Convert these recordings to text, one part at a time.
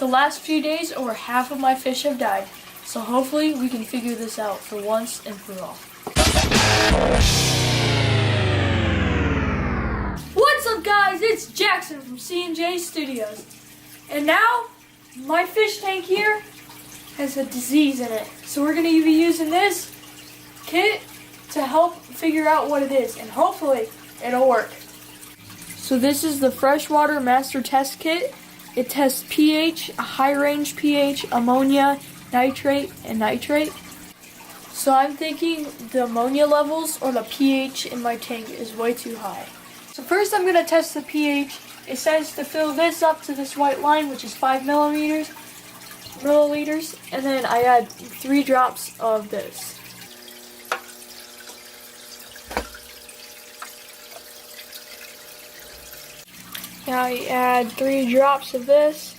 The last few days, over half of my fish have died, so hopefully we can figure this out for once and for all. What's up guys, it's Jackson from C&J Studios. And now, my fish tank here has a disease in it. So we're going to be using this kit to help figure out what it is, and hopefully it'll work. So this is the Freshwater Master Test Kit. It tests pH, a high range pH, ammonia, nitrate, and nitrate. So I'm thinking the ammonia levels or the pH in my tank is way too high. So first I'm going to test the pH. It says to fill this up to this white line, which is 5 milliliters, and then I add 3 drops of this. Now I add 3 drops of this.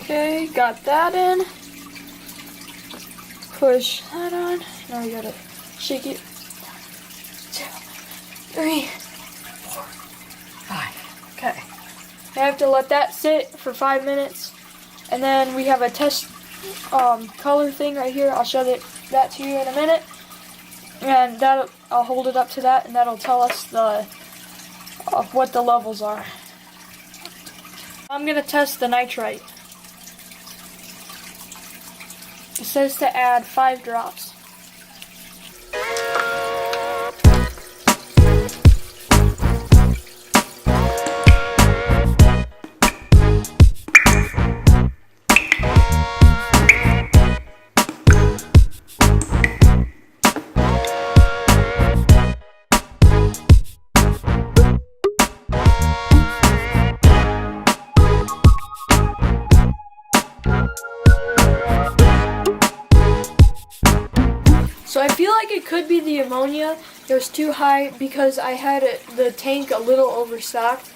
Okay, got that in. Push that on. Now we gotta shake it. 2, 3, 4, 5. Okay. I have to let that sit for 5 minutes. And then we have a test color thing right here. I'll show that to you in a minute. And I'll hold it up to that, and that'll tell us what the levels are. I'm gonna test the nitrite. It says to add 5 drops. So I feel like it could be the ammonia. It was too high because I had the tank a little overstocked.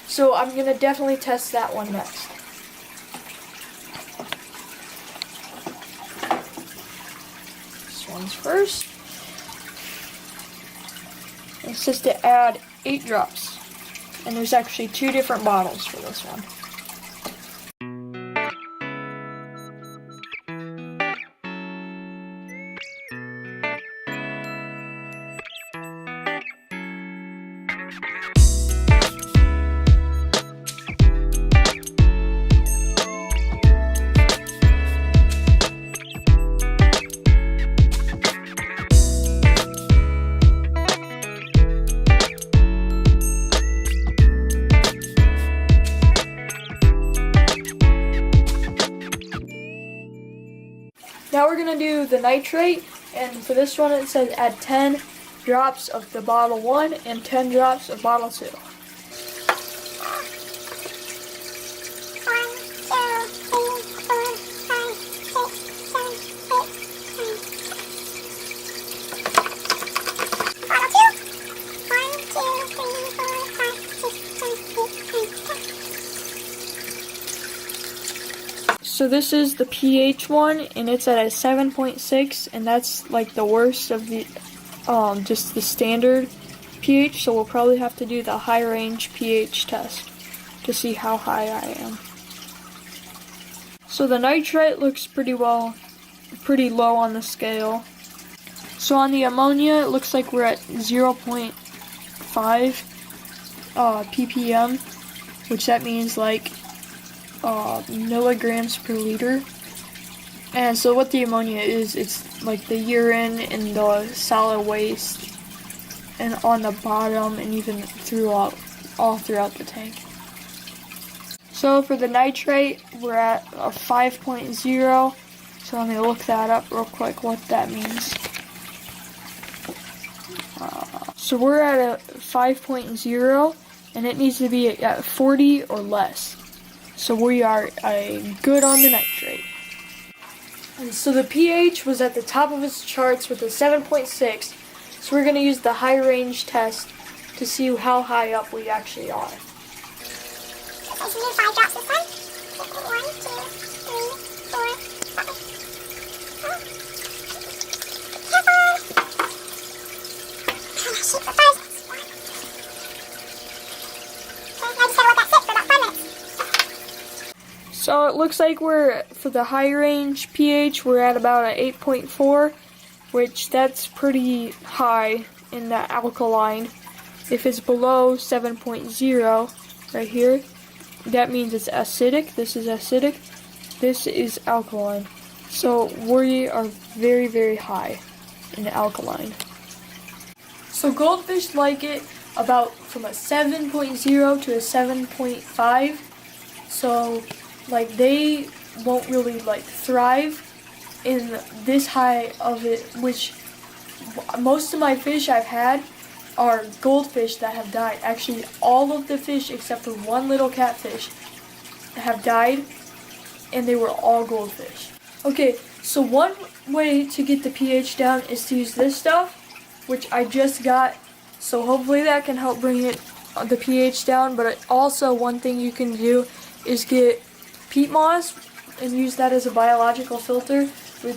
So I'm going to definitely test that one next. This one's first. It says to add 8 drops. And there's actually 2 different bottles for this one. Now we're going to do the nitrate, and for this one it says add 10 drops of the bottle 1 and 10 drops of bottle 2. So this is the pH one, and it's at a 7.6, and that's like the worst of the, just the standard pH, so we'll probably have to do the high range pH test to see how high I am. So the nitrate looks pretty low on the scale. So on the ammonia, it looks like we're at 0.5 ppm, which that means like milligrams per liter. And so what the ammonia is, it's like the urine and the solid waste and on the bottom and even all throughout the tank. So for the nitrate, we're at a 5.0. So let me look that up real quick, what that means. So we're at a 5.0, and it needs to be at 40 or less. So we are good on the nitrate. And so the pH was at the top of its charts with a 7.6. So we're going to use the high range test to see how high up we actually are. So you do 5 drops this time. 1, 2, 3, 4, 5. Careful! Shake the first. 1, So it looks like we're, for the high range pH, we're at about an 8.4, which that's pretty high in the alkaline. If it's below 7.0, right here, that means it's acidic. This is acidic. This is alkaline. So we are very, very high in the alkaline. So goldfish like it about from a 7.0 to a 7.5. So like they won't really like thrive in this high of it, which most of my fish I've had are goldfish that have died. Actually, all of the fish except for one little catfish have died, and they were all goldfish. Okay, so one way to get the pH down is to use this stuff, which I just got. So hopefully that can help bring the pH down. But also one thing you can do is get peat moss and use that as a biological filter.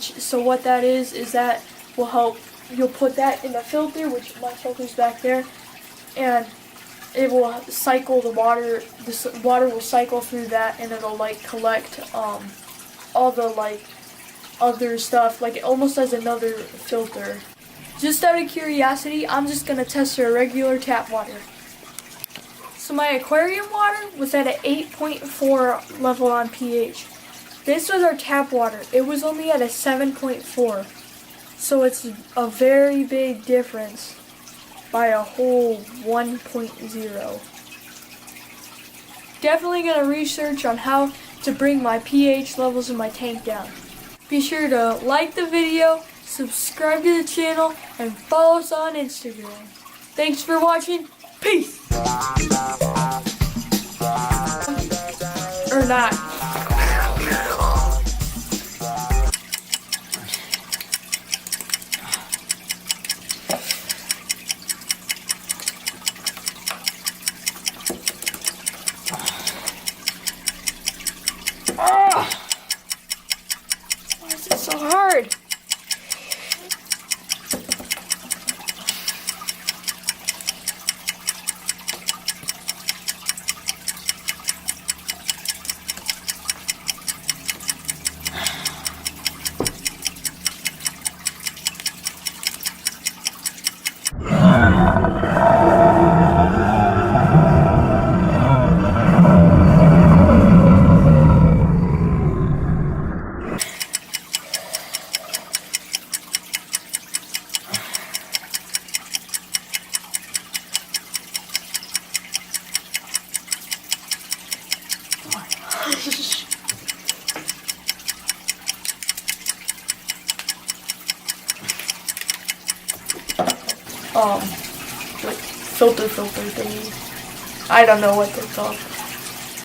So what that is that will help. You'll put that in the filter, which my filter's back there, and it will cycle the water. This water will cycle through that, and it'll like collect all the like other stuff, like almost as another filter. Just out of curiosity, I'm just gonna test our regular tap water. So my aquarium water was at an 8.4 level on pH. This was our tap water. It was only at a 7.4. So it's a very big difference by a whole 1.0. Definitely gonna research on how to bring my pH levels in my tank down. Be sure to like the video, subscribe to the channel, and follow us on Instagram. Thanks for watching. Peace! Or not. Why is it so hard? Like filter thingy. I don't know what they're called.